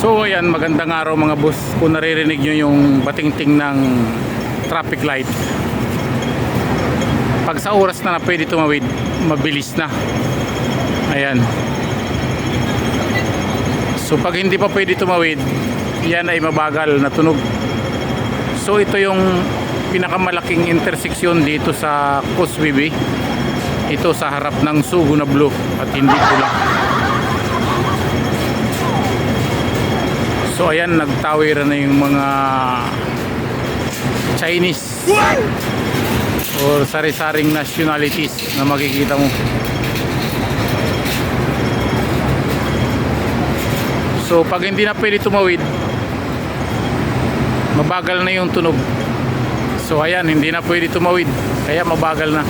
So ayan, magandang araw mga boss. Kung naririnig nyo yung batingting ng traffic light, pag sa oras na pwede tumawid, mabilis na. Ayan. So pag hindi pa pwede tumawid, yan ay mabagal na tunog. So ito yung pinakamalaking interseksyon dito sa Causeway. Ito sa harap ng Sugo na blue at hindi pula. So ayan, nagtawiran na yung mga Chinese or sari-saring nationalities na makikita mo. So pag hindi na pwede tumawid, mabagal na yung tunog. So ayan, hindi na pwede tumawid, kaya mabagal na.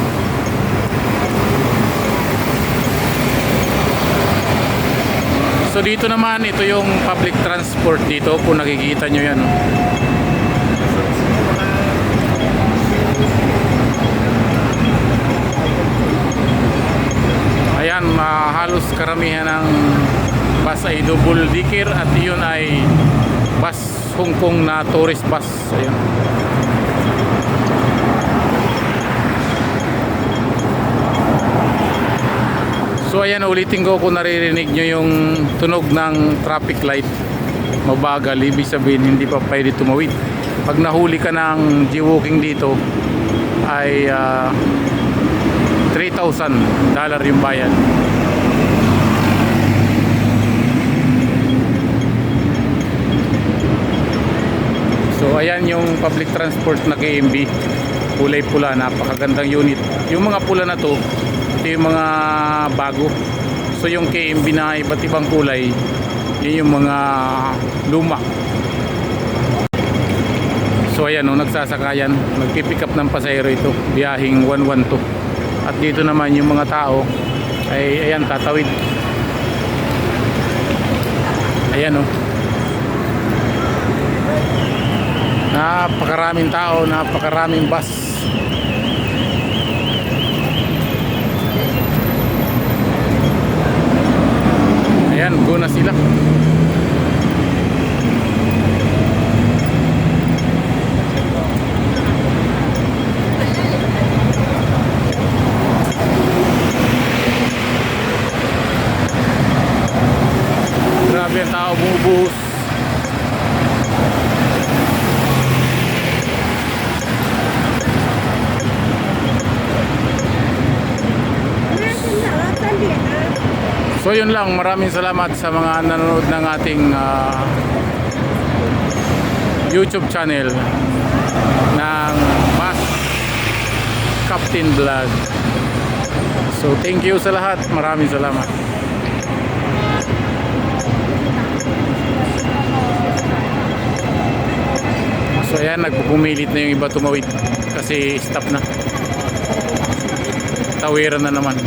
So dito naman, ito yung public transport dito, kung nakikita nyo yan. Ayan, halos karamihan ng bus ay double decker at yun ay bus Hong Kong na tourist bus. Ayan. So ayan, ulitin ko, kung naririnig nyo yung tunog ng traffic light, mabagal, ibig sabihin hindi pa pwede tumawid. Pag nahuli ka ng jaywalking dito ay $3,000 yung bayad. So ayan yung public transport na KMB, kulay pula, napakagandang unit. Yung mga pula na to, ito yung mga bago. So yung KMB na iba't ibang kulay, yun yung mga luma. So ayan, nagsasakayan, magpipick up ng pasahero ito, biyahing 112. At dito naman yung mga tao ay ayan, tatawid. Ayan napakaraming tao, napakaraming bus. Ayan, go na sila. Grabe ang tao, bumubuhos. So yun lang, maraming salamat sa mga nanonood ng ating YouTube channel ng Bus Captain Vlog. So thank you sa lahat, maraming salamat. So ayan, nagpupumilit na yung iba tumawid kasi stop na, tawiran na naman.